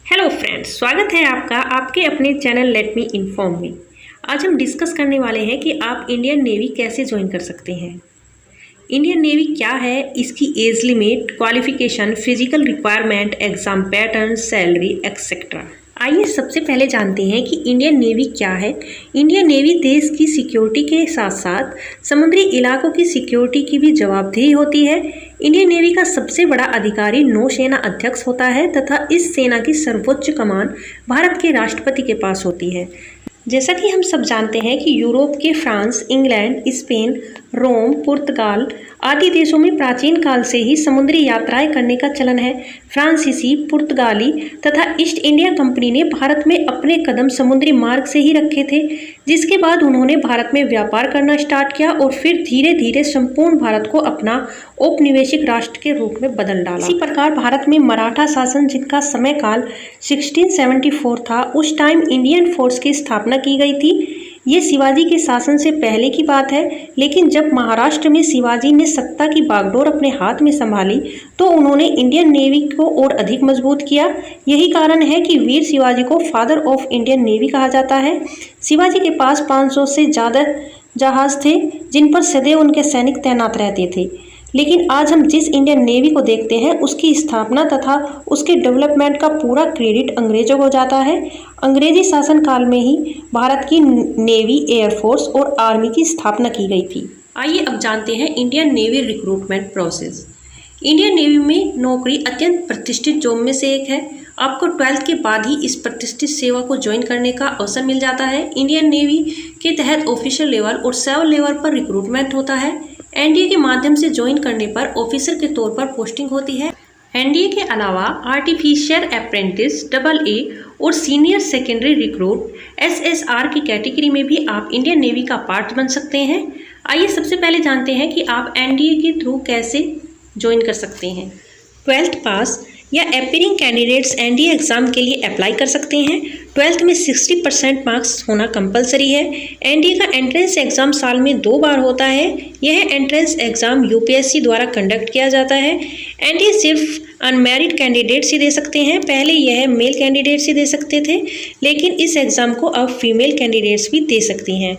Hello friends, स्वागत है आपका आपके अपने चैनल लेट मी इन्फॉर्म में। आज हम डिस्कस करने वाले हैं कि आप इंडियन नेवी कैसे ज्वाइन कर सकते हैं। इंडियन नेवी क्या है, इसकी age limit, qualification, physical requirement, exam pattern, salary etcetera. आइए सबसे पहले जानते हैं कि इंडियन नेवी क्या है। इंडियन नेवी देश की सिक्योरिटी के साथ साथ समुद्री इलाकों की सिक्योरिटी की भी जवाबदेही होती है। इंडियन नेवी का सबसे बड़ा अधिकारी नौसेना अध्यक्ष होता है तथा इस सेना की सर्वोच्च कमान भारत के राष्ट्रपति के पास होती है। जैसा कि हम सब जानते हैं कि यूरोप के फ्रांस, इंग्लैंड, स्पेन, रोम, पुर्तगाल आदि देशों में प्राचीन काल से ही समुद्री यात्राएं करने का चलन है। फ्रांसीसी, पुर्तगाली तथा ईस्ट इंडिया कंपनी ने भारत में अपने कदम समुद्री मार्ग से ही रखे थे, जिसके बाद उन्होंने भारत में व्यापार करना स्टार्ट किया और फिर धीरे धीरे संपूर्ण भारत को अपना औपनिवेशिक राष्ट्र के रूप में बदल डाला। इसी प्रकार भारत में मराठा शासन, जिनका समय काल 1674 था, उस टाइम इंडियन फोर्स की स्थापना की गई थी। ये शिवाजी के शासन से पहले की बात है, लेकिन जब महाराष्ट्र में शिवाजी ने सत्ता की बागडोर अपने हाथ में संभाली तो उन्होंने इंडियन नेवी को और अधिक मजबूत किया। यही कारण है कि वीर शिवाजी को फादर ऑफ इंडियन नेवी कहा जाता है। शिवाजी के पास 500 से ज़्यादा जहाज थे, जिन पर सदैव उनके सैनिक तैनात रहते थे। लेकिन आज हम जिस इंडियन नेवी को देखते हैं, उसकी स्थापना तथा उसके डेवलपमेंट का पूरा क्रेडिट अंग्रेजों को जाता है। अंग्रेजी शासन काल में ही भारत की नेवी, एयरफोर्स और आर्मी की स्थापना की गई थी। आइए अब जानते हैं Indian navy recruitment process. Indian navy में नौकरी अत्यंत प्रतिष्ठित जॉब में से एक है। आपको 12th के बाद ही इस प्रतिष्ठित सेवा को ज्वाइन करने का अवसर मिल जाता है। इंडियन नेवी के तहत ऑफिसर लेवल और सेवल लेवल पर रिक्रूटमेंट होता है। एनडीए के माध्यम से ज्वाइन करने पर ऑफिसर के तौर पर पोस्टिंग होती है। एनडीए के अलावा आर्टिफिशियल अप्रेंटिस, AA और सीनियर सेकेंडरी रिक्रूट SSR की कैटेगरी में भी आप इंडियन नेवी का पार्ट बन सकते हैं। आइए सबसे पहले जानते हैं कि आप एनडीए के थ्रू कैसे ज्वाइन कर सकते हैं। 12th पास या एपीयरिंग कैंडिडेट्स एनडीए एग्ज़ाम के लिए अप्लाई कर सकते हैं। 12th में 60% मार्क्स होना कंपलसरी है। एनडीए का एंट्रेंस एग्ज़ाम साल में 2 बार होता है। यह एंट्रेंस एग्ज़ाम यूपीएससी द्वारा कंडक्ट किया जाता है। एनडीए सिर्फ अनमैरिड कैंडिडेट्स ही दे सकते हैं। पहले यह मेल कैंडिडेट्स ही दे सकते थे, लेकिन इस एग्ज़ाम को अब फीमेल कैंडिडेट्स भी दे सकती हैं।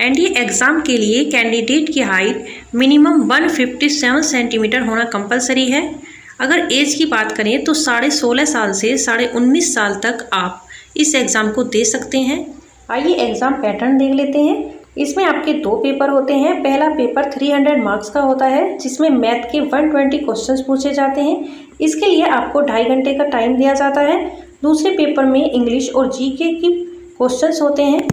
एनडीए एग्ज़ाम के लिए कैंडिडेट की हाइट मिनिमम 157 सेंटीमीटर होना कंपलसरी है। अगर एज की बात करें तो 16.5 साल से 19.5 साल तक आप इस एग्ज़ाम को दे सकते हैं। आइए एग्ज़ाम पैटर्न देख लेते हैं। इसमें आपके 2 पेपर होते हैं। पहला पेपर 300 मार्क्स का होता है, जिसमें मैथ के 120 क्वेश्चंस पूछे जाते हैं। इसके लिए आपको 2.5 घंटे का टाइम दिया जाता है। दूसरे पेपर में इंग्लिश और जीके की क्वेश्चंस होते हैं।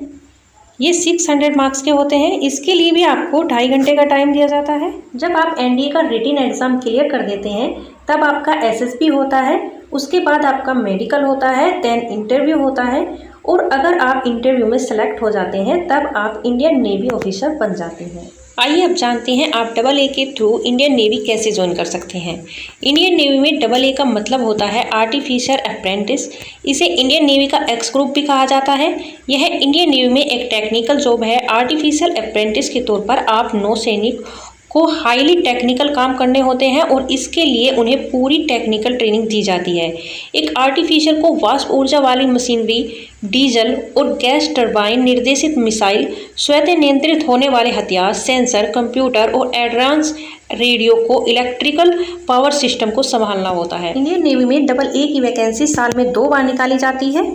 ये 600 मार्क्स के होते हैं। इसके लिए भी आपको 2.5 घंटे का टाइम दिया जाता है। जब आप एनडीए का रिटन एग्ज़ाम क्लियर कर देते हैं, तब आपका एसएसबी होता है। उसके बाद आपका मेडिकल होता है, देन इंटरव्यू होता है, और अगर आप इंटरव्यू में सेलेक्ट हो जाते हैं तब आप इंडियन नेवी ऑफिसर बन जाते हैं। आइए अब जानते हैं आप AA के थ्रू इंडियन नेवी कैसे ज्वाइन कर सकते हैं। इंडियन नेवी में AA का मतलब होता है आर्टिफिशियल अप्रेंटिस। इसे इंडियन नेवी का एक्स ग्रुप भी कहा जाता है। यह इंडियन नेवी में एक टेक्निकल जॉब है। आर्टिफिशियल अप्रेंटिस के तौर पर आप नौसैनिक को हाईली टेक्निकल काम करने होते हैं और इसके लिए उन्हें पूरी टेक्निकल ट्रेनिंग दी जाती है। एक आर्टिफिशियल को वाष्प ऊर्जा वाली मशीनरी, डीजल और गैस टरबाइन निर्देशित मिसाइल, स्वतः नियंत्रित होने वाले हथियार, सेंसर, कंप्यूटर और एडवांस रेडियो को इलेक्ट्रिकल पावर सिस्टम को संभालना होता है। इंडियन नेवी में AA की वैकेंसी साल में 2 बार निकाली जाती है।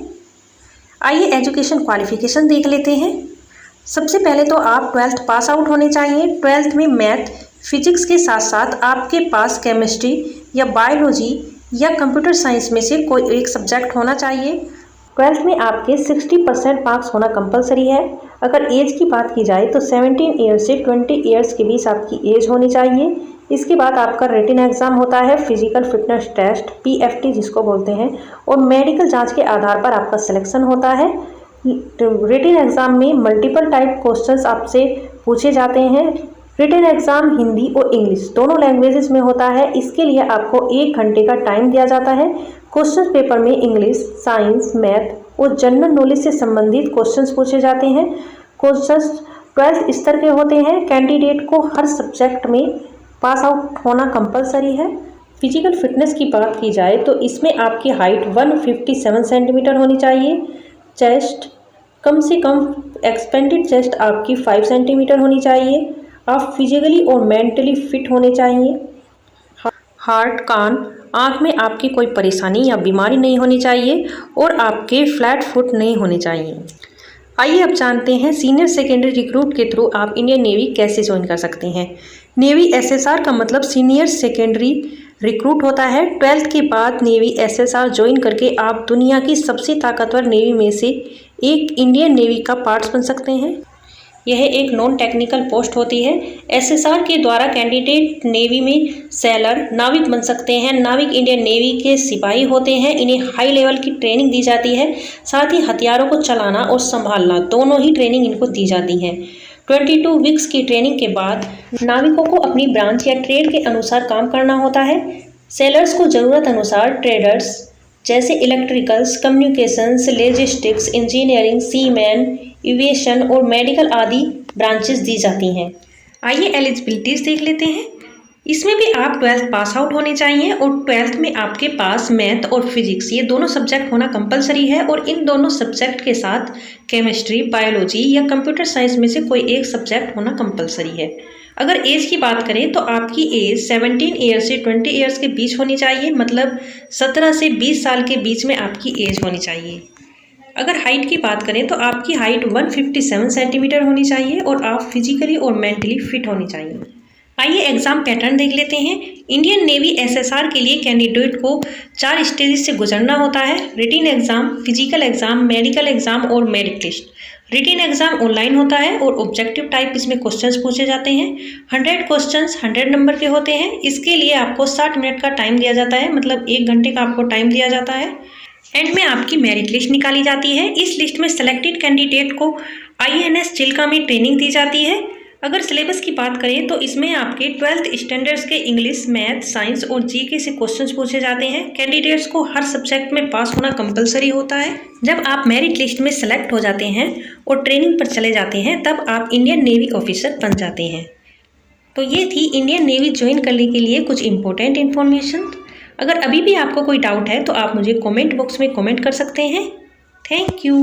आइए एजुकेशन क्वालिफिकेशन देख लेते हैं। सबसे पहले तो आप 12th पास आउट होने चाहिए। 12th में मैथ, फिजिक्स के साथ साथ आपके पास केमिस्ट्री या बायोलॉजी या कंप्यूटर साइंस में से कोई एक सब्जेक्ट होना चाहिए। 12th में आपके 60% मार्क्स होना कंपलसरी है। अगर एज की बात की जाए तो 17 ईयर्स से 20 ईयर्स के बीच आपकी एज होनी चाहिए। इसके बाद आपका रिटन एग्ज़ाम होता है, फिजिकल फिटनेस टेस्ट, PFT जिसको बोलते हैं, और मेडिकल जाँच के आधार पर आपका सिलेक्शन होता है। रिटन एग्ज़ाम में मल्टीपल टाइप क्वेश्चंस आपसे पूछे जाते हैं। रिटन एग्ज़ाम हिंदी और इंग्लिश दोनों लैंग्वेजेस में होता है। इसके लिए आपको 1 घंटे का टाइम दिया जाता है। क्वेश्चन पेपर में इंग्लिश, साइंस, मैथ और जनरल नॉलेज से संबंधित क्वेश्चंस पूछे जाते हैं। क्वेश्चंस 12th स्तर के होते हैं। कैंडिडेट को हर सब्जेक्ट में पास आउट होना कंपलसरी है। फिजिकल फिटनेस की बात की जाए तो इसमें आपकी हाइट 157 सेंटीमीटर होनी चाहिए। चेस्ट कम से कम एक्सपेंडेड चेस्ट आपकी 5 सेंटीमीटर होनी चाहिए। आप फिजिकली और मेंटली फिट होने चाहिए। हार्ट, कान, आँख में आपकी कोई परेशानी या बीमारी नहीं होनी चाहिए और आपके फ्लैट फुट नहीं होने चाहिए। आइए अब जानते हैं सीनियर सेकेंडरी रिक्रूट के थ्रू आप इंडियन नेवी कैसे ज्वाइन कर सकते हैं। नेवी एसएसआर का मतलब सीनियर सेकेंडरी रिक्रूट होता है। 12th के बाद नेवी एसएसआर ज्वाइन करके आप दुनिया की सबसे ताकतवर नेवी में से एक इंडियन नेवी का पार्ट बन सकते हैं। यह एक नॉन टेक्निकल पोस्ट होती है। एसएसआर के द्वारा कैंडिडेट नेवी में सेलर, नाविक बन सकते हैं। नाविक इंडियन नेवी के सिपाही होते हैं। इन्हें हाई लेवल की ट्रेनिंग दी जाती है। साथ ही हथियारों को चलाना और संभालना दोनों ही ट्रेनिंग इनको दी जाती है। 22 वीक्स की ट्रेनिंग के बाद नाविकों को अपनी ब्रांच या ट्रेड के अनुसार काम करना होता है। सेलर्स को ज़रूरत अनुसार ट्रेडर्स जैसे electricals, communications, logistics, engineering, seaman, aviation और मेडिकल आदि ब्रांचेस दी जाती हैं। आइए एलिजिबिलिटीज़ देख लेते हैं। इसमें भी आप 12th पास आउट होने चाहिए और 12th में आपके पास मैथ और फिजिक्स ये दोनों सब्जेक्ट होना कंपलसरी है और इन दोनों सब्जेक्ट के साथ केमिस्ट्री, बायोलॉजी या कंप्यूटर साइंस में से कोई एक सब्जेक्ट होना कंपलसरी है। अगर एज की बात करें तो आपकी एज 17 ईयर से 20 ईयर्स के बीच होनी चाहिए, मतलब 17 से 20 साल के बीच में आपकी एज होनी चाहिए। अगर हाइट की बात करें तो आपकी हाइट 157 सेंटीमीटर होनी चाहिए और आप फिजिकली और मेंटली फिट होनी चाहिए। आइए एग्ज़ाम पैटर्न देख लेते हैं। इंडियन नेवी एसएसआर के लिए कैंडिडेट को 4 स्टेजेस से गुजरना होता है। Written exam, physical exam, medical exam और merit list. Written exam online होता है और ऑब्जेक्टिव टाइप इसमें क्वेश्चंस पूछे जाते हैं। 100 क्वेश्चंस 100 नंबर के होते हैं। इसके लिए आपको 60 मिनट का टाइम दिया जाता है, मतलब 1 घंटे का आपको टाइम दिया जाता है। एंड में आपकी मेरिट लिस्ट निकाली जाती है। इस लिस्ट में सेलेक्टेड कैंडिडेट को INS चिल्का में ट्रेनिंग दी जाती है। अगर सिलेबस की बात करें तो इसमें आपके 12th स्टैंडर्ड्स के इंग्लिश, मैथ, साइंस और जीके से क्वेश्चंस पूछे जाते हैं। कैंडिडेट्स को हर सब्जेक्ट में पास होना कंपलसरी होता है। जब आप मेरिट लिस्ट में सेलेक्ट हो जाते हैं और ट्रेनिंग पर चले जाते हैं तब आप इंडियन नेवी ऑफिसर बन जाते हैं। तो ये थी इंडियन नेवी ज्वाइन करने के लिए कुछ इंपॉर्टेंट इन्फॉर्मेशन। अगर अभी भी आपको कोई डाउट है तो आप मुझे कमेंट बॉक्स में कमेंट कर सकते हैं। Thank you.